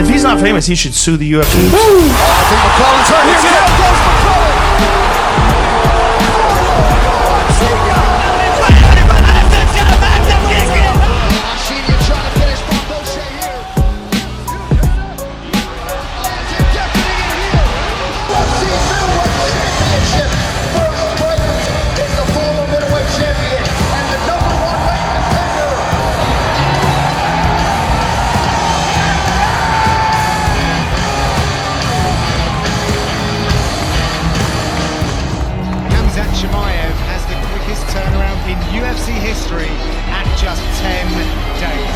If he's not famous, he should sue the UFC. I think McCullough's hurt. Here goes McCullough. Chimaev has the quickest turnaround in UFC history at just 10 days.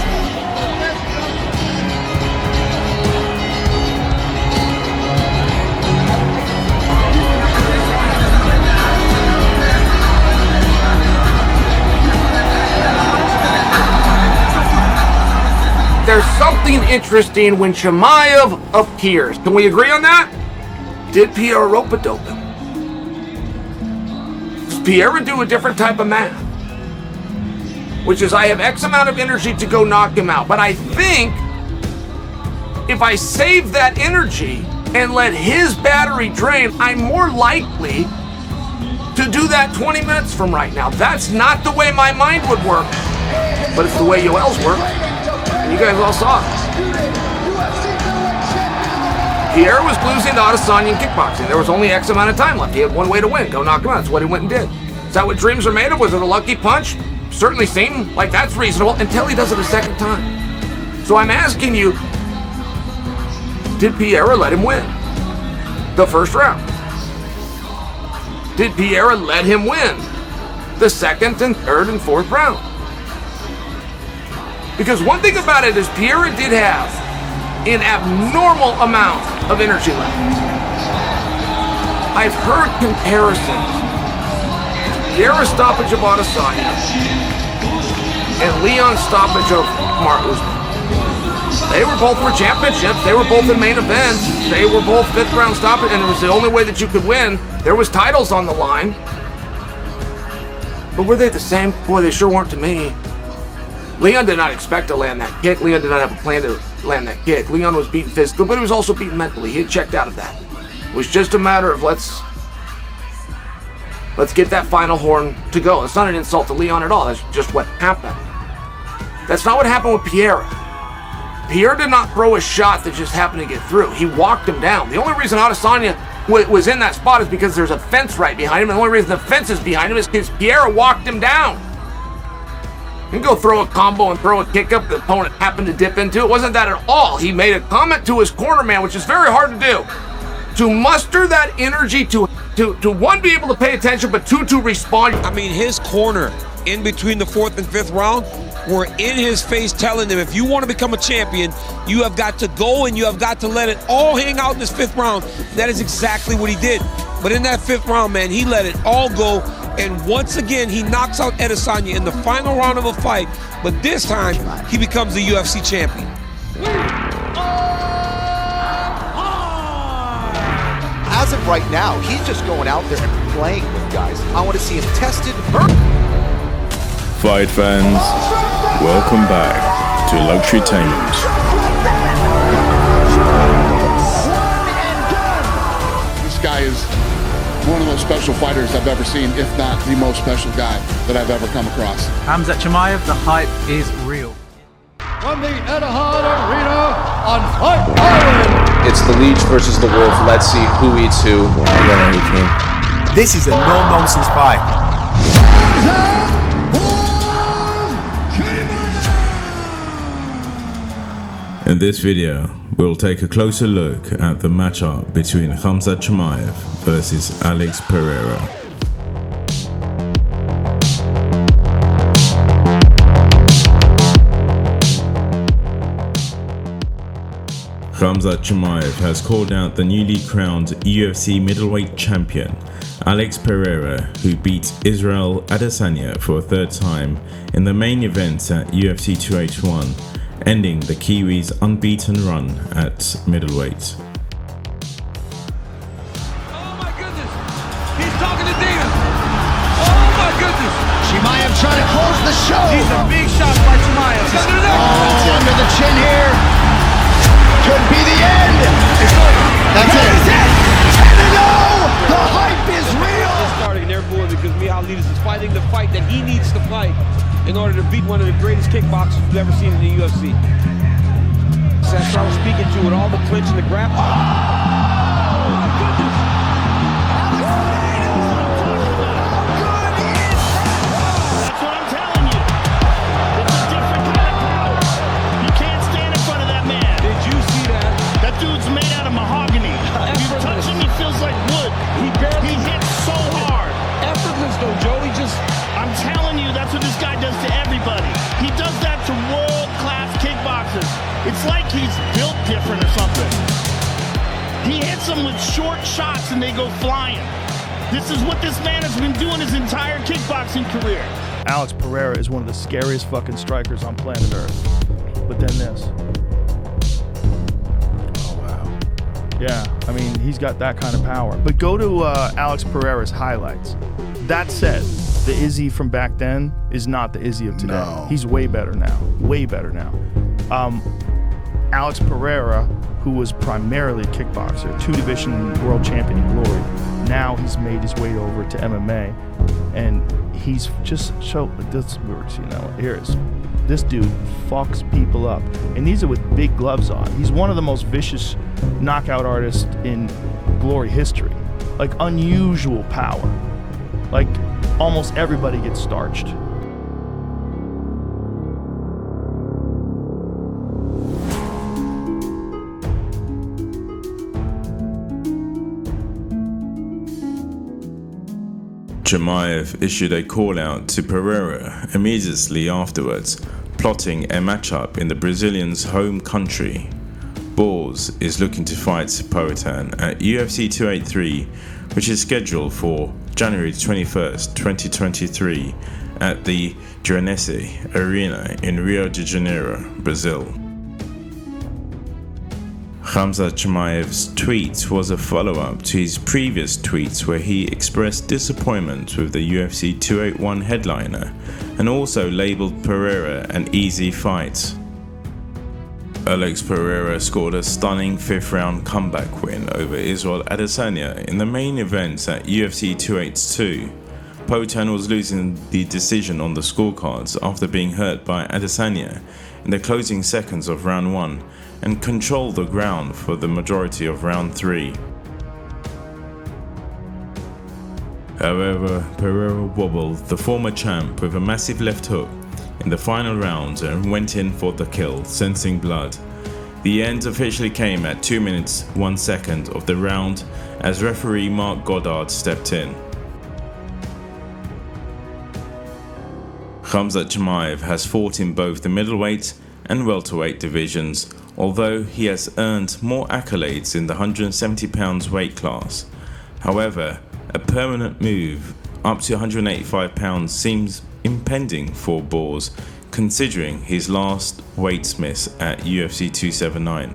There's something interesting when Chimaev appears. Can we agree on that? Did Pereira rope-a-dope him? Pereira do a different type of math, which is I have X amount of energy to go knock him out, but I think if I save that energy and let his battery drain, I'm more likely to do that 20 minutes from right now. That's not the way my mind would work, but it's the way Yoel's work, and you guys all saw it. Pereira was losing to Adesanya in kickboxing. There was only X amount of time left. He had one way to win. Go knock him out. That's what he went and did. Is that what dreams are made of? Was it a lucky punch? Certainly seemed like that's reasonable until he does it a second time. So I'm asking you, did Pereira let him win the first round? Did Pereira let him win the second and third and fourth round? Because one thing about it is Pereira did have an abnormal amount of energy left. I've heard comparisons. Pereira's stoppage of Adesanya and Leon's stoppage of Kamaru Usman. They were both for championships. They were both in main events. They were both fifth round stoppage, and it was the only way that you could win. There was titles on the line. But were they the same? Boy, they sure weren't to me. Leon did not expect to land that kick. Leon did not have a plan to land that kick. Leon was beaten physically, but he was also beaten mentally. He had checked out of that. It was just a matter of let's get that final horn to go. It's not an insult to Leon at all. That's just what happened. That's not what happened with Pereira. Pereira did not throw a shot that just happened to get through. He walked him down. The only reason Adesanya was in that spot is because there's a fence right behind him. And the only reason the fence is behind him is because Pereira walked him down. You can go throw a combo and throw a kick up the opponent happened to dip into. It wasn't that at all. He made a comment to his corner man, which is very hard to do. To muster that energy to one, be able to pay attention, but two, to respond. I mean, his corner in between the fourth and fifth round were in his face telling him, if you want to become a champion, you have got to go and you have got to let it all hang out in this fifth round. That is exactly what he did. But in that fifth round, man, he let it all go. And once again, he knocks out Adesanya in the final round of a fight. But this time, he becomes the UFC champion. As of right now, he's just going out there and playing with guys. I want to see him tested. Fight fans, welcome back to Luxury Tainment. This guy is one of the most special fighters I've ever seen, if not the most special guy that I've ever come across. Khamzat Chimaev, the hype is real. From the Etihad Arena on Fight Island. It's the Leech versus the Wolf. Let's see who eats who. This is a no-nonsense fight. In this video, we'll take a closer look at the matchup between Khamzat Chimaev versus Alex Pereira. Khamzat Chimaev has called out the newly crowned UFC middleweight champion, Alex Pereira, who beat Israel Adesanya for a third time in the main event at UFC 281, ending the Kiwi's unbeaten run at middleweight. Oh my goodness! He's talking to Dana! Oh my goodness! Chimaev trying to close the show. These are big shots by Chimaev. Oh, under the chin here. could be the end. That's it. 10-0. The hype is real. They're starting their board because Mihailidis is fighting the fight that he needs to fight in order to beat one of the greatest kickboxers we've ever seen in the UFC. That's what I was speaking to with all the clinch and the grab. Oh, my goodness. That's what I'm telling you. It's a different kind of power. You can't stand in front of that man. Did you see that? That dude's made out of mahogany. You touch him, he feels like wood. He hits so hard. Effortless though, Joe. He just... I'm telling you, that's what this guy does to everybody. He does that to world-class kickboxers. It's like he's built different or something. He hits them with short shots and they go flying. This is what this man has been doing his entire kickboxing career. Alex Pereira is one of the scariest fucking strikers on planet Earth. But then this. Oh, wow. Yeah, I mean, he's got that kind of power. But go to Alex Pereira's highlights. That said, the Izzy from back then is not the Izzy of today. No. He's way better now. Way better now. Alex Pereira, who was primarily a kickboxer, two-division world champion in Glory, now he's made his way over to MMA, and he's just this works, you know. Here it is. This dude fucks people up, and these are with big gloves on. He's one of the most vicious knockout artists in Glory history. Like unusual power. Like almost everybody gets starched. Chimaev issued a call-out to Pereira immediately afterwards, plotting a matchup in the Brazilian's home country. BORZ is looking to fight POATAN at UFC 283, which is scheduled for January 21st, 2023 at the Jiri Arena in Rio de Janeiro, Brazil. Khamzat Chimaev's tweet was a follow-up to his previous tweets where he expressed disappointment with the UFC 281 headliner and also labelled Pereira an easy fight. Alex Pereira scored a stunning 5th round comeback win over Israel Adesanya in the main event at UFC 282. POATAN was losing the decision on the scorecards after being hurt by Adesanya in the closing seconds of round 1 and controlled the ground for the majority of round 3. However, Pereira wobbled the former champ with a massive left hook in the final round and went in for the kill, sensing blood. The end officially came at 2 minutes 1 second of the round as referee Mark Goddard stepped in. Khamzat Chimaev has fought in both the middleweight and welterweight divisions, although he has earned more accolades in the 170 pounds weight class. However, a permanent move up to 185 pounds seems impending for BORZ, considering his last weight miss at UFC 279.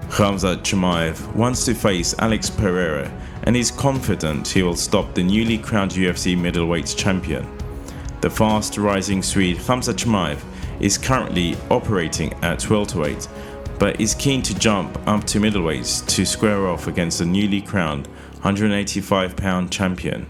Khamzat Chimaev wants to face Alex Pereira and is confident he will stop the newly crowned UFC middleweight champion. The fast-rising Swede Khamzat Chimaev is currently operating at welterweight, but is keen to jump up to middleweight to square off against the newly crowned 185-pound champion.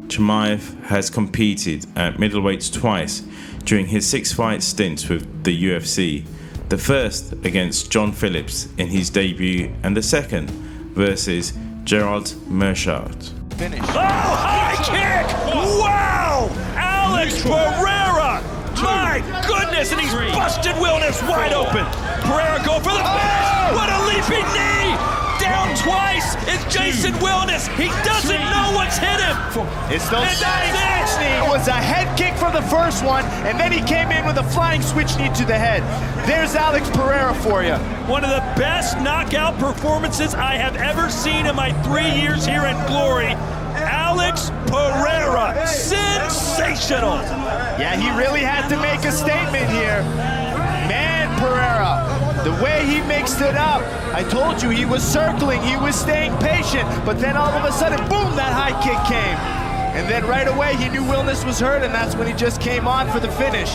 Chimaev has competed at middleweight twice during his 6-fight stint with the UFC, the first against John Phillips in his debut and the second versus Gerald Meerschaert. Finish. Oh, high kick! Wow! Alex Pereira! My goodness, and he's busted Wilness wide open. Pereira go for the finish! What a leaping knee! Down twice is Jason Wilness. He doesn't know what's hit him. It's those it was a head kick for the first one, and then he came in with a flying switch knee to the head. There's Alex Pereira for you. One of the best knockout performances I have ever seen in my 3 years here in Glory. Alex Pereira, sensational. Yeah, he really had to make a statement here. Man, Pereira, The way he mixed it up, I told you he was circling, he was staying patient, but then all of a sudden, boom, that high kick came. And then right away, he knew Wilness was hurt, and that's when he just came on for the finish.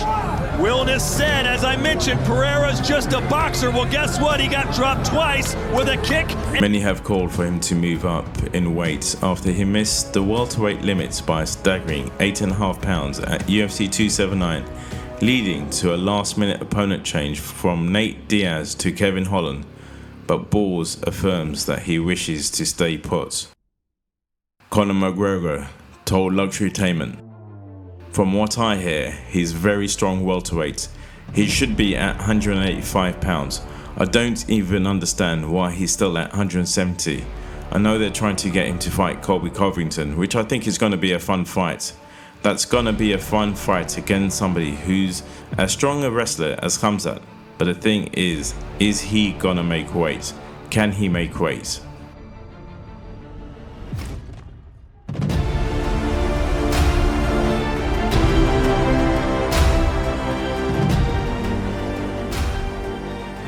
Wilness said, as I mentioned, Pereira's just a boxer. Well, guess what? He got dropped twice with a kick. Many have called for him to move up in weight after he missed the welterweight limits by a staggering 8.5 pounds at UFC 279, leading to a last-minute opponent change from Nate Diaz to Kevin Holland, but BORZ affirms that he wishes to stay put. Conor McGregor told Luxurytainment, "From what I hear, he's very strong welterweight. He should be at 185 pounds. I don't even understand why he's still at 170. I know they're trying to get him to fight Colby Covington, which I think is going to be a fun fight. That's going to be a fun fight against somebody who's as strong a wrestler as Khamzat. But the thing is he going to make weight? Can he make weight?"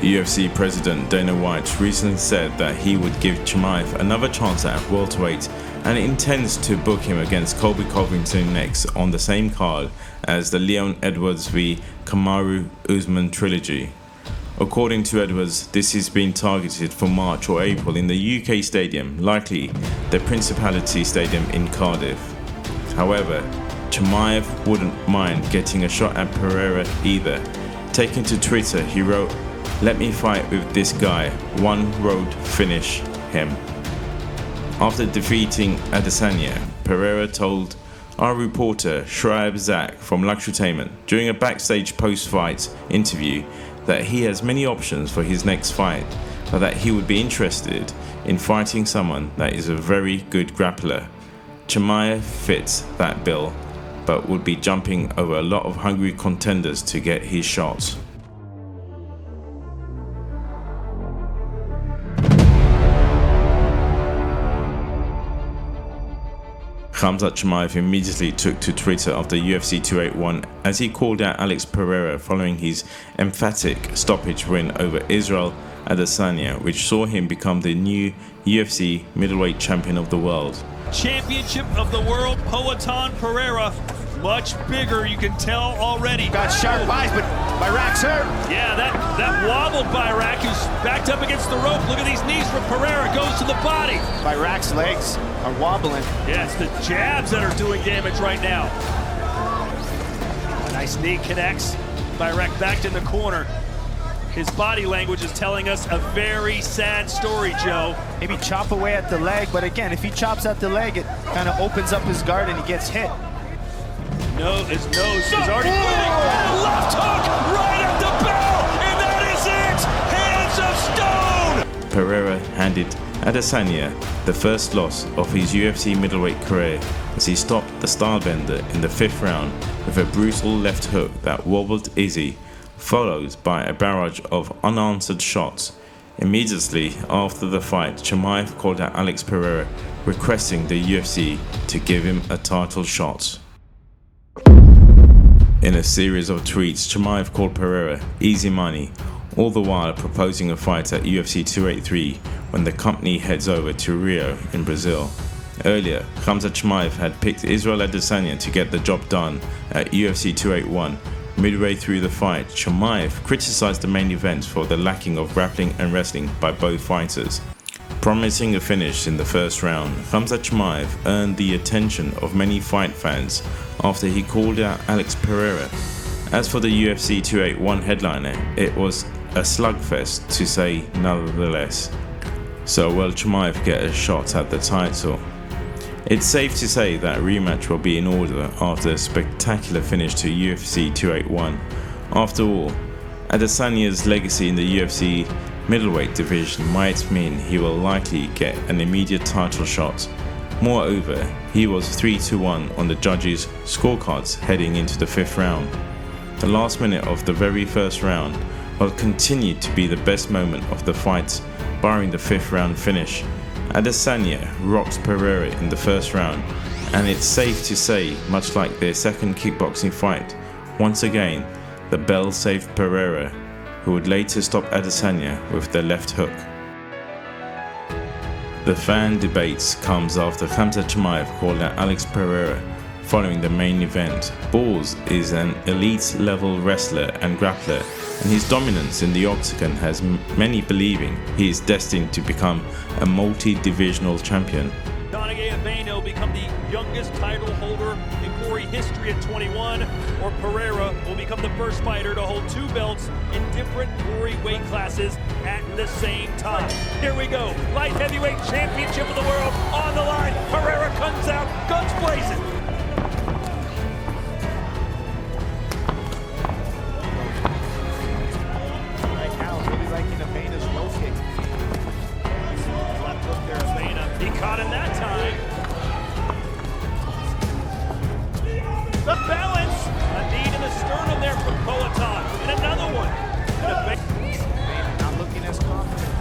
UFC President Dana White recently said that he would give Chimaev another chance at welterweight and intends to book him against Colby Covington next on the same card as the Leon Edwards v Kamaru Usman trilogy. According to Edwards, this is being targeted for March or April in the UK stadium, likely the Principality Stadium in Cardiff. However, Chimaev wouldn't mind getting a shot at Pereira either. Taking to Twitter, he wrote, "Let me fight with this guy, one road finish him." After defeating Adesanya, Pereira told our reporter Israel Adesanya from Luxurytainment during a backstage post-fight interview that he has many options for his next fight, but that he would be interested in fighting someone that is a very good grappler. Chimaev fits that bill, but would be jumping over a lot of hungry contenders to get his shots. Khamzat Chimaev immediately took to Twitter after UFC 281 as he called out Alex Pereira following his emphatic stoppage win over Israel Adesanya, which saw him become the new UFC middleweight champion of the world. Championship of the world, POATAN Pereira. Much bigger, you can tell already. Got sharp eyes, but Bayrak's hurt. Yeah, that wobbled Bayrak, who's backed up against the rope. Look at these knees from Pereira, goes to the body. Bayrak's legs are wobbling. Yeah, it's the jabs that are doing damage right now. A nice knee connects. Bayrak backed in the corner. His body language is telling us a very sad story, Joe. Maybe chop away at the leg, but again, if he chops at the leg, it kind of opens up his guard and he gets hit. No, his nose is already bleeding. And a left hook right at the bell, and that is it! Hands of stone! Pereira handed Adesanya the first loss of his UFC middleweight career as he stopped the stylebender in the 5th round with a brutal left hook that wobbled Izzy, followed by a barrage of unanswered shots. Immediately after the fight, Chimaev called out Alex Pereira, requesting the UFC to give him a title shot. In a series of tweets, Chimaev called Pereira easy money, all the while proposing a fight at UFC 283 when the company heads over to Rio in Brazil. Earlier, Khamzat Chimaev had picked Israel Adesanya to get the job done at UFC 281. Midway through the fight, Chimaev criticized the main event for the lacking of grappling and wrestling by both fighters. Promising a finish in the first round, Khamzat Chimaev earned the attention of many fight fans after he called out Alex Pereira. As for the UFC 281 headliner, it was a slugfest to say nonetheless. So will Chimaev get a shot at the title? It's safe to say that a rematch will be in order after a spectacular finish to UFC 281. After all, Adesanya's legacy in the UFC middleweight division might mean he will likely get an immediate title shot. Moreover, he was 3-1 on the judges' scorecards heading into the 5th round. The last minute of the very first round will continue to be the best moment of the fight, barring the 5th round finish. Adesanya rocked Pereira in the first round, and it's safe to say, much like their second kickboxing fight, once again, the bell saved Pereira, who would later stop Adesanya with the left hook. The fan debates comes after Khamzat Chimaev called out Alex Pereira following the main event. BORZ is an elite level wrestler and grappler, and his dominance in the octagon has many believing he is destined to become a multi-divisional champion. Will become the youngest title holder in glory history at 21, or Pereira will become the first fighter to hold 2 belts in different glory weight classes at the same time. Here we go, light heavyweight championship of the world on the line. Pereira comes out, guns blazing. Right now, really liking Avena's low kick. Left hook there, Avena. He caught him that time. The balance, a knee to the sternum there from POATAN, and another one. Avena not looking as confident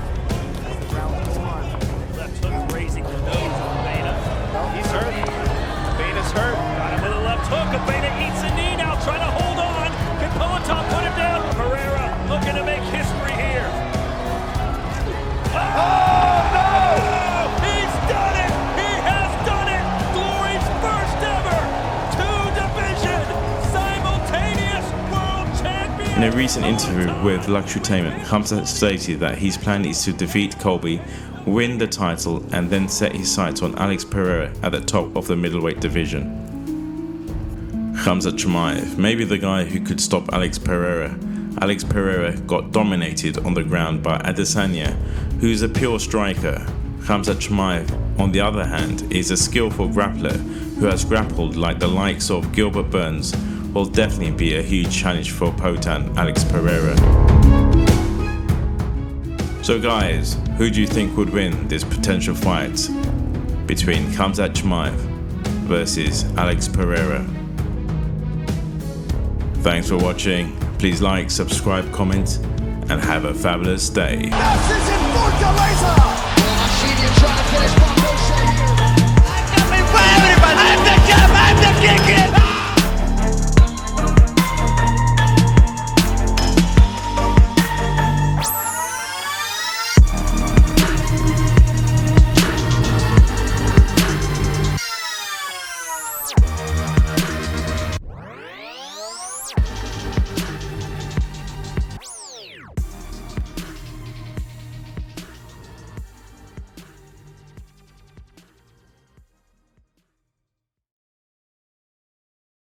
as the round goes on. Left hook raising the nose of Avena. No, he's hurt. Avena's hurt. Got him with a left hook. Avena eats a knee now, trying to hold on. Can POATAN put him down? Pereira looking to make history here. Oh, no! He's done it! He has done it! Glory's first ever! 2-division simultaneous world champion! In a recent interview with Luxurytainment, Khamzat stated that his plan is to defeat Colby, win the title, and then set his sights on Alex Pereira at the top of the middleweight division. Khamzat Chimaev may be the guy who could stop Alex Pereira. Alex Pereira got dominated on the ground by Adesanya, who is a pure striker. Khamzat Chimaev, on the other hand, is a skillful grappler who has grappled like the likes of Gilbert Burns. Will definitely be a huge challenge for POATAN Alex Pereira. So guys, who do you think would win this potential fight between Khamzat Chimaev versus Alex Pereira? Thanks for watching. Please like, subscribe, comment, and have a fabulous day. This is in Fortaleza! I've seen you try to finish my motion here. I'm the kicker!